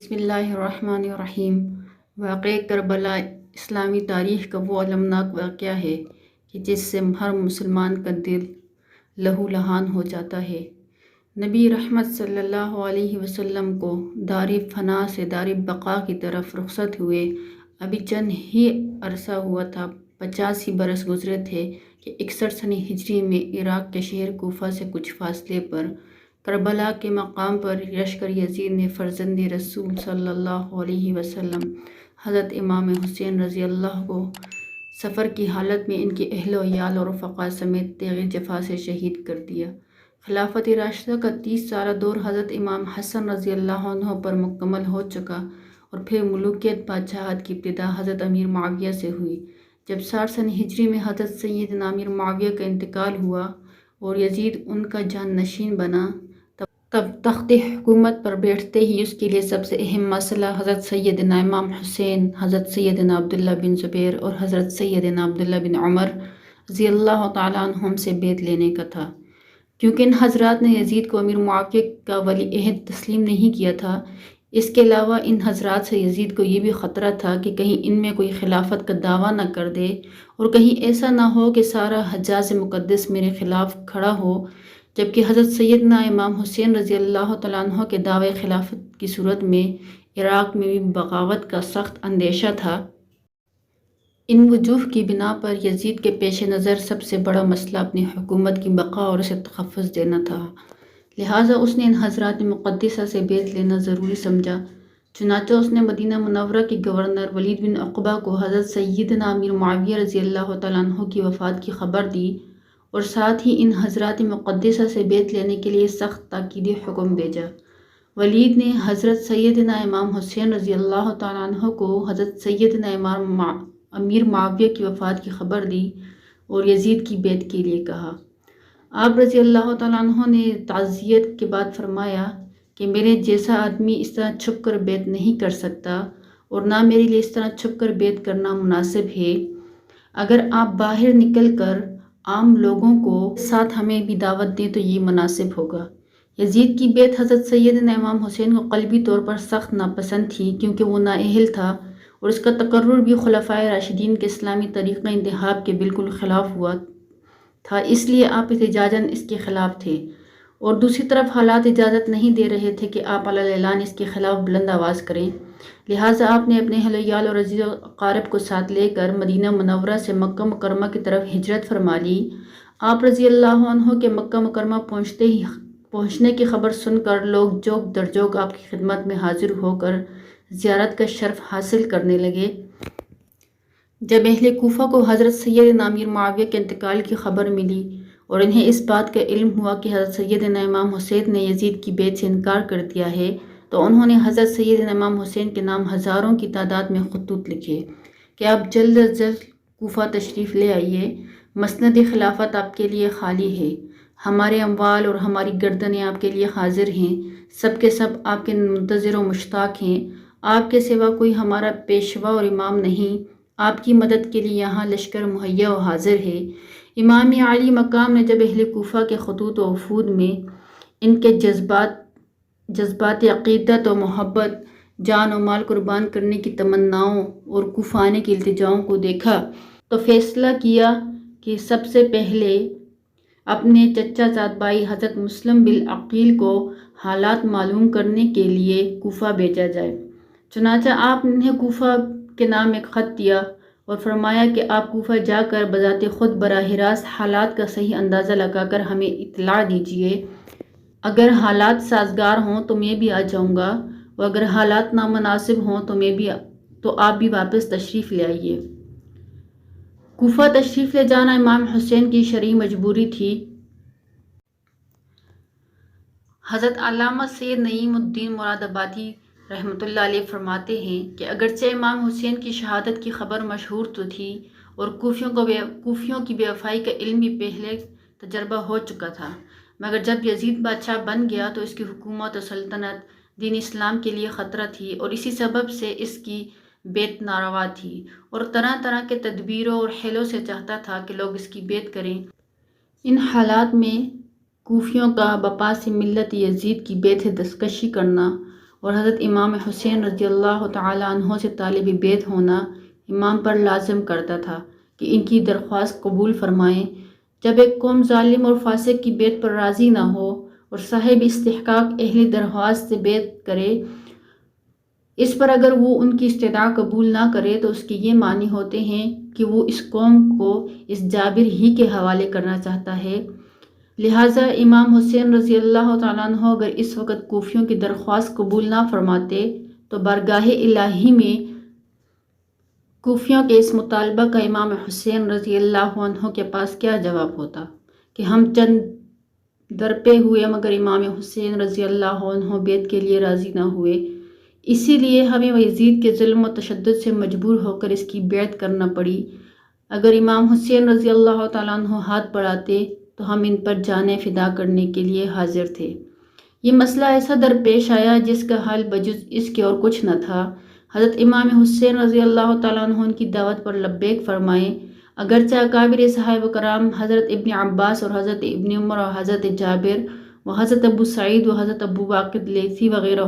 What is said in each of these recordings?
بسم اللہ الرحمن الرحیم۔ واقعہ کربلا اسلامی تاریخ کا وہ المناک واقعہ ہے کہ جس سے ہر مسلمان کا دل لہو لہان ہو جاتا ہے۔ نبی رحمت صلی اللہ علیہ وسلم کو دار فنا سے دار بقا کی طرف رخصت ہوئے ابھی چند ہی عرصہ ہوا تھا، 50 ہی برس گزرے تھے کہ 61 سنہ ہجری میں عراق کے شہر کوفہ سے کچھ فاصلے پر کربلا کے مقام پر لشکر یزید نے فرزند رسول صلی اللہ علیہ وسلم حضرت امام حسین رضی اللہ کو سفر کی حالت میں ان کے اہل و عیال اور رفقا سمیت تیغ جفا سے شہید کر دیا۔ خلافت راشدہ کا 30 سالہ دور حضرت امام حسن رضی اللہ عنہ پر مکمل ہو چکا اور پھر ملوکیت بادشاہت کی ابتدا حضرت امیر معاویہ سے ہوئی۔ جب 60 سنہ ہجری میں حضرت سیدنا امیر معاویہ کا انتقال ہوا اور یزید ان کا جان نشین بنا، تب تخت حکومت پر بیٹھتے ہی اس کے لیے سب سے اہم مسئلہ حضرت سیدنا امام حسین، حضرت سیدنا عبداللہ بن زبیر اور حضرت سیدنا عبداللہ بن عمر رضی اللہ تعالیٰ عنہم سے بیعت لینے کا تھا۔ کیونکہ ان حضرات نے یزید کو امیر معاویہ کا ولی عہد تسلیم نہیں کیا تھا، اس کے علاوہ ان حضرات سے یزید کو یہ بھی خطرہ تھا کہ کہیں ان میں کوئی خلافت کا دعویٰ نہ کر دے اور کہیں ایسا نہ ہو کہ سارا حجاز مقدس میرے خلاف کھڑا ہو، جبکہ حضرت سیدنا امام حسین رضی اللہ تعالیٰ عنہ کے دعوی خلافت کی صورت میں عراق میں بھی بغاوت کا سخت اندیشہ تھا۔ ان وجوہ کی بنا پر یزید کے پیش نظر سب سے بڑا مسئلہ اپنی حکومت کی بقا اور اسے تحفظ دینا تھا، لہٰذا اس نے ان حضرات مقدسہ سے بیعت لینا ضروری سمجھا۔ چنانچہ اس نے مدینہ منورہ کے گورنر ولید بن عقبہ کو حضرت سیدنا امیر معاویہ رضی اللہ تعالیٰ عنہ کی وفات کی خبر دی اور ساتھ ہی ان حضرات مقدسہ سے بیعت لینے کے لیے سخت تاکیدی حکم بھیجا۔ ولید نے حضرت سیدنا امام حسین رضی اللہ تعالیٰ عنہ کو حضرت سیدنا امیر معاویہ کی وفات کی خبر دی اور یزید کی بیعت کے لیے کہا۔ آپ رضی اللہ تعالیٰ عنہ نے تعزیت کے بعد فرمایا کہ میرے جیسا آدمی اس طرح چھپ کر بیعت نہیں کر سکتا اور نہ میرے لیے اس طرح چھپ کر بیعت کرنا مناسب ہے۔ اگر آپ باہر نکل کر عام لوگوں کو ساتھ ہمیں بھی دعوت دیں تو یہ مناسب ہوگا۔ یزید کی بیعت حضرت سیدنا امام حسین کو قلبی طور پر سخت ناپسند تھی، کیونکہ وہ نااہل تھا اور اس کا تقرر بھی خلفائے راشدین کے اسلامی طریقہ انتخاب کے بالکل خلاف ہوا تھا، اس لیے آپ احتجاجاً اس کے خلاف تھے، اور دوسری طرف حالات اجازت نہیں دے رہے تھے کہ آپ علی اعلان اس کے خلاف بلند آواز کریں، لہٰذا آپ نے اپنے اہل و عیال اور عزیز و اقارب کو ساتھ لے کر مدینہ منورہ سے مکہ مکرمہ کی طرف ہجرت فرما لی۔ آپ رضی اللہ عنہ کے مکہ مکرمہ پہنچنے کی خبر سن کر لوگ جوگ در جوگ آپ کی خدمت میں حاضر ہو کر زیارت کا شرف حاصل کرنے لگے۔ جب اہل کوفہ کو حضرت سیدنا امیر معاویہ کے انتقال کی خبر ملی اور انہیں اس بات کا علم ہوا کہ حضرت سیدنا امام حسین نے یزید کی بیعت سے انکار کر دیا ہے، تو انہوں نے حضرت سیدنا امام حسین کے نام ہزاروں کی تعداد میں خطوط لکھے کہ آپ جلد از جلد کوفہ تشریف لے آئیے، مسند خلافت آپ کے لیے خالی ہے، ہمارے اموال اور ہماری گردنیں آپ کے لیے حاضر ہیں، سب کے سب آپ کے منتظر و مشتاق ہیں، آپ کے سوا کوئی ہمارا پیشوا اور امام نہیں، آپ کی مدد کے لیے یہاں لشکر مہیا و حاضر ہے۔ امام عالی مقام نے جب اہل کوفہ کے خطوط و وفود میں ان کے جذبات عقیدت و محبت، جان و مال قربان کرنے کی تمناؤں اور کوفہ آنے کی التجاؤں کو دیکھا تو فیصلہ کیا کہ سب سے پہلے اپنے چچا زاد بھائی حضرت مسلم بالعقیل کو حالات معلوم کرنے کے لیے کوفہ بھیجا جائے۔ چنانچہ آپ نے کوفہ کے نام ایک خط دیا اور فرمایا کہ آپ کوفہ جا کر بذات خود براہ راست حالات کا صحیح اندازہ لگا کر ہمیں اطلاع دیجیے، اگر حالات سازگار ہوں تو میں بھی آ جاؤں گا اور اگر حالات نامناسب ہوں تو آپ بھی واپس تشریف لے آئیے۔ کوفہ تشریف لے جانا امام حسین کی شرعی مجبوری تھی۔ حضرت علامہ سید نعیم الدین مراد آبادی رحمۃ اللہ علیہ فرماتے ہیں کہ اگرچہ امام حسین کی شہادت کی خبر مشہور تو تھی اور کوفیوں کی بے وفائی کا علم بھی پہلے تجربہ ہو چکا تھا، مگر جب یزید بادشاہ بن گیا تو اس کی حکومت و سلطنت دین اسلام کے لیے خطرہ تھی اور اسی سبب سے اس کی بیعت ناروا تھی اور طرح طرح کے تدبیروں اور حیلوں سے چاہتا تھا کہ لوگ اس کی بیعت کریں۔ ان حالات میں کوفیوں کا بپا سے ملت یزید کی بیعت سے دستکشی کرنا اور حضرت امام حسین رضی اللہ تعالیٰ عنہ سے طالب بیعت ہونا امام پر لازم کرتا تھا کہ ان کی درخواست قبول فرمائیں۔ جب ایک قوم ظالم اور فاسق کی بیعت پر راضی نہ ہو اور صاحب استحقاق اہل درخواست سے بیعت کرے، اس پر اگر وہ ان کی استدعا قبول نہ کرے تو اس کے یہ معنی ہوتے ہیں کہ وہ اس قوم کو اس جابر ہی کے حوالے کرنا چاہتا ہے۔ لہٰذا امام حسین رضی اللہ تعالیٰ عنہ اگر اس وقت کوفیوں کی درخواست قبول نہ فرماتے تو بارگاہ الہی میں کوفیوں کے اس مطالبہ کا امام حسین رضی اللہ عنہ کے پاس کیا جواب ہوتا کہ ہم چند درپے ہوئے مگر امام حسین رضی اللہ عنہ بیعت کے لیے راضی نہ ہوئے، اسی لیے ہمیں یزید کے ظلم و تشدد سے مجبور ہو کر اس کی بیعت کرنا پڑی۔ اگر امام حسین رضی اللہ تعالیٰ عنہ ہاتھ بڑھاتے تو ہم ان پر جانیں فدا کرنے کے لیے حاضر تھے۔ یہ مسئلہ ایسا درپیش آیا جس کا حل بجز اس کے اور کچھ نہ تھا۔ حضرت امام حسین رضی اللہ تعالیٰ عنہ ان کی دعوت پر لبیک فرمائیں، اگرچہ اکابر صحابہ کرام حضرت ابن عباس اور حضرت ابن عمر اور حضرت جابر و حضرت ابو سعید و حضرت ابو واقد لیثی وغیرہ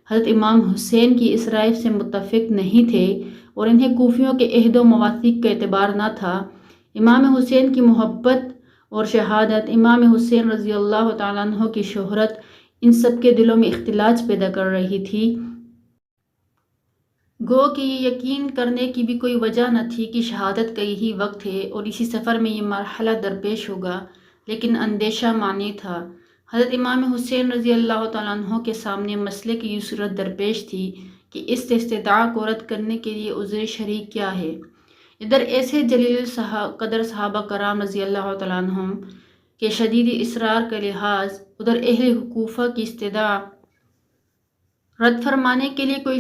حضرت امام حسین کی اس رائے سے متفق نہیں تھے اور انہیں کوفیوں کے عہد و مواثیق کا اعتبار نہ تھا۔ امام حسین کی محبت اور شہادت، امام حسین رضی اللہ تعالیٰ عنہ کی شہرت ان سب کے دلوں میں اختلاج پیدا کر رہی تھی۔ گو کہ یہ یقین کرنے کی بھی کوئی وجہ نہ تھی کہ شہادت کا یہی وقت ہے اور اسی سفر میں یہ مرحلہ درپیش ہوگا، لیکن اندیشہ مانی تھا۔ حضرت امام حسین رضی اللہ تعالیٰ عنہ کے سامنے مسئلے کی یہ صورت درپیش تھی کہ اس استدعا کو رد کرنے کے لیے عذر شرعی کیا ہے۔ ادھر ایسے جلیل قدر صحابہ کرام رضی اللہ تعالیٰ عنہم کے شدید اصرار کا لحاظ، ادھر اہل کوفہ کی استدعا رد فرمانے کے لیے کوئی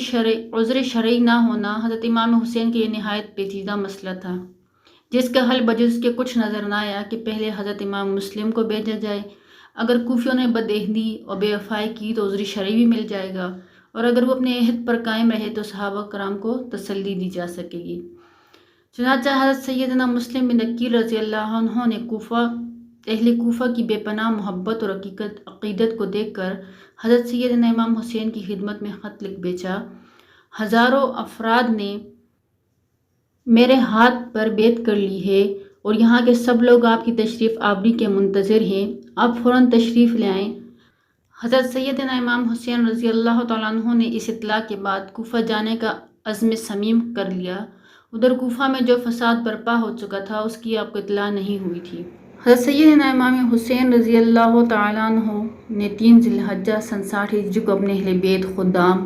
عذر شرعی نہ ہونا حضرت امام حسین کے لیے نہایت پیچیدہ مسئلہ تھا، جس کا حل بجز کے کچھ نظر نہ آیا کہ پہلے حضرت امام مسلم کو بھیجا جائے۔ اگر کوفیوں نے بدعہدی اور بے وفائی کی تو عذر شرعی بھی مل جائے گا، اور اگر وہ اپنے عہد پر قائم رہے تو صحابہ کرام کو تسلی دی جا سکے گی۔ چنانچہ حضرت سیدنا مسلم بن عقیل رضی اللہ عنہ نے اہل کوفہ کی بے پناہ محبت اور عقیدت کو دیکھ کر حضرت سیدنا امام حسین کی خدمت میں خط لکھ بھیجا، ہزاروں افراد نے میرے ہاتھ پر بیعت کر لی ہے اور یہاں کے سب لوگ آپ کی تشریف آوری کے منتظر ہیں، آپ فوراً تشریف لے آئیں۔ حضرت سیدنا امام حسین رضی اللہ تعالیٰ عنہ نے اس اطلاع کے بعد کوفہ جانے کا عزم صمیم کر لیا۔ ادھر کوفہ میں جو فساد برپا ہو چکا تھا اس کی آپ کو اطلاع نہیں ہوئی تھی۔ حضرت سیدنا امام حسین رضی اللہ تعالیٰ عنہ نے 3 ذی الحجہ سن 60 ہجری کو اپنے اہل بیت خدام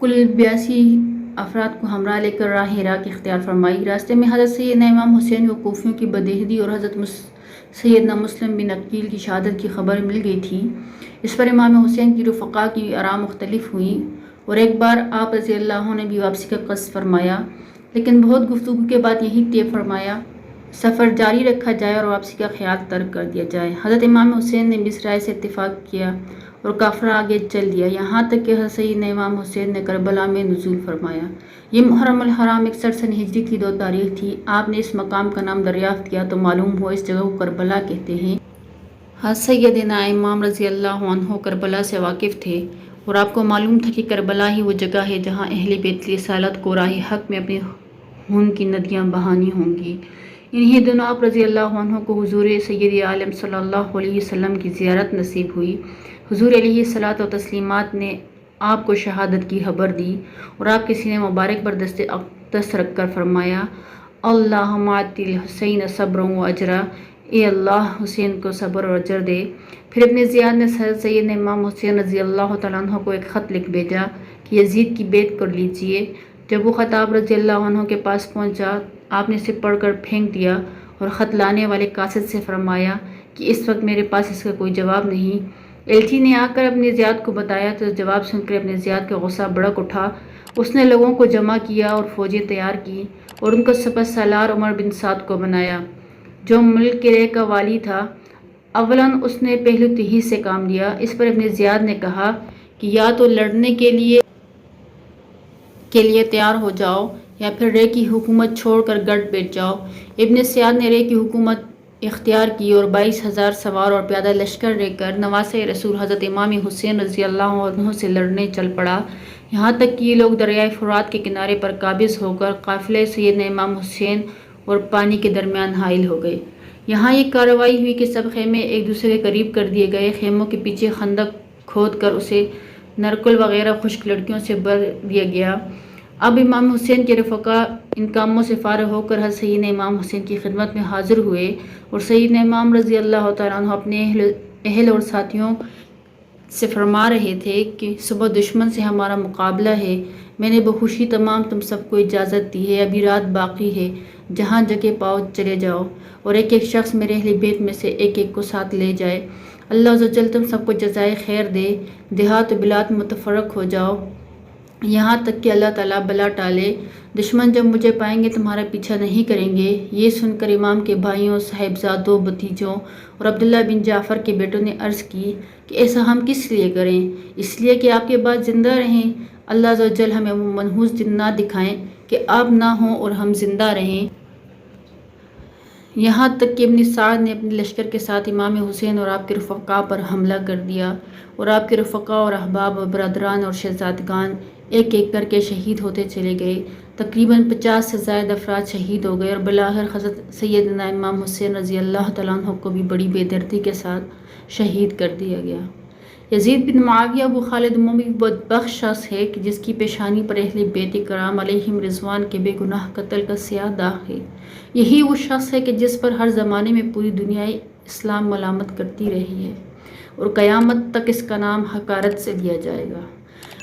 کل 82 افراد کو ہمراہ لے کر راہ عراق اختیار فرمائی۔ راستے میں حضرت سیدنا امام حسین کو کوفیوں کی بدعہدی اور حضرت سیدنا مسلم بن عقیل کی شہادت کی خبر مل گئی تھی۔ اس پر امام حسین کی رفقا کی آراء مختلف ہوئیں اور ایک بار آپ رضی اللہ عنہ نے بھی واپسی کا قصد فرمایا، لیکن بہت گفتگو کے بعد یہی طے فرمایا سفر جاری رکھا جائے اور واپسی کا خیال ترک کر دیا جائے۔ حضرت امام حسین نے بھی اس رائے سے اتفاق کیا اور قافلہ آگے چل دیا، یہاں تک کہ حضرت سیدنا امام حسین نے کربلا میں نزول فرمایا۔ یہ محرم الحرام 61 سن ہجری کی 2 تاریخ تھی۔ آپ نے اس مقام کا نام دریافت کیا تو معلوم ہوا اس جگہ کو کربلا کہتے ہیں۔ حضرت سیدنا امام رضی اللہ عنہ کربلا سے واقف تھے اور آپ کو معلوم تھا کہ کربلا ہی وہ جگہ ہے جہاں اہل بیت رسالت کو راہ حق میں اپنے خون کی ندیاں بہانی ہوں گی۔ انہی دنوں آپ رضی اللہ عنہ کو حضور سید عالم صلی اللہ علیہ وسلم کی زیارت نصیب ہوئی۔ حضور علیہ الصلاۃ و تسلیمات نے آپ کو شہادت کی خبر دی اور آپ کے سینے مبارک پر دست اقدس رکھ کر فرمایا، اللہم آتی الحسین صبرا و اجرا، اے اللہ حسین کو صبر اور اجر دے۔ پھر ابن زیاد نے حضرت سیدنا امام حسین رضی اللہ تعالیٰ عنہ کو ایک خط لکھ بھیجا کہ یزید کی بیعت کر لیجئے۔ جب وہ خط آپ رضی اللہ عنہ کے پاس پہنچا، آپ نے اسے پڑھ کر پھینک دیا اور خط لانے والے قاصد سے فرمایا کہ اس وقت میرے پاس اس کا کوئی جواب نہیں۔ ایلچی نے آ کر اپنے زیاد کو بتایا تو جواب سن کر اپنے زیاد کا غصہ بھڑک اٹھا۔ اس نے لوگوں کو جمع کیا اور فوجیں تیار کی اور ان کو سپہ سالار عمر بن سعد کو بنایا جو ملک رے کا والی تھا۔ اولاً اس نے پہلو تہی سے کام لیا۔ اس پر ابن زیاد نے کہا کہ یا تو لڑنے کے لیے تیار ہو جاؤ یا پھر رے کی حکومت چھوڑ کر گڑھ بیٹھ جاؤ۔ ابن زیاد نے رے کی حکومت اختیار کی اور 22,000 سوار اور پیادہ لشکر لے کر نواسۂ رسول حضرت امام حسین رضی اللہ عنہ سے لڑنے چل پڑا، یہاں تک کہ یہ لوگ دریائے فرات کے کنارے پر قابض ہو کر قافلے سیدنا امام حسین اور پانی کے درمیان حائل ہو گئے۔ یہاں یہ کارروائی ہوئی کہ سب خیمے ایک دوسرے کے قریب کر دیے گئے، خیموں کے پیچھے خندق کھود کر اسے نرکل وغیرہ خشک لڑکیوں سے بھر دیا گیا۔ اب امام حسین کے رفقا ان کاموں سے فارغ ہو کر حضرت سیدنا امام حسین کی خدمت میں حاضر ہوئے اور سیدنا امام رضی اللہ تعالیٰ عنہ اپنے اہل اور ساتھیوں سے فرما رہے تھے کہ صبح دشمن سے ہمارا مقابلہ ہے، میں نے بخوشی تمام تم سب کو اجازت دی ہے، ابھی رات باقی ہے، جہاں جگہ پاؤ چلے جاؤ اور ایک ایک شخص میرے اہل بیت میں سے ایک ایک کو ساتھ لے جائے، اللہ عز و جل تم سب کو جزائے خیر دے، دیہات و بلاد متفرق ہو جاؤ یہاں تک کہ اللہ تعالیٰ بلا ٹالے، دشمن جب مجھے پائیں گے تمہارا پیچھا نہیں کریں گے۔ یہ سن کر امام کے بھائیوں، صاحبزادوں، بھتیجوں اور عبداللہ بن جعفر کے بیٹوں نے عرض کی کہ ایسا ہم کس لیے کریں؟ اس لیے کہ آپ کے بعد زندہ رہیں، اللہ عز و جل ہمیں وہ منحوس دن نہ دکھائیں کہ آپ نہ ہوں اور ہم زندہ رہیں۔ یہاں تک کہ ابن سعد نے اپنے لشکر کے ساتھ امام حسین اور آپ کے رفقا پر حملہ کر دیا اور آپ کے رفقا اور احباب اور برادران اور شہزادگان ایک ایک کر کے شہید ہوتے چلے گئے، تقریباً 50 سے زائد افراد شہید ہو گئے اور بالآخر حضرت سیدنا امام حسین رضی اللہ تعالیٰ عنہ کو بھی بڑی بے دردی کے ساتھ شہید کر دیا گیا۔ یزید بن معاویہ ابو خالد اموی بدبخت شخص ہے کہ جس کی پیشانی پر اہل بیت کرام علیہم رضوان کے بے گناہ قتل کا سیاہ داغ ہے۔ یہی وہ شخص ہے کہ جس پر ہر زمانے میں پوری دنیا اسلام ملامت کرتی رہی ہے اور قیامت تک اس کا نام حقارت سے لیا جائے گا۔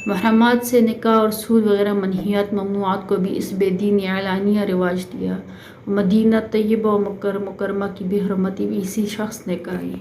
محرمات سے نکاح اور سود وغیرہ منہیات ممنوعات کو بھی اس بے دین نے اعلانیہ رواج دیا اور مدینہ طیبہ و مکہ مکرمہ کی بے حرمتی بھی اسی شخص نے کرائی۔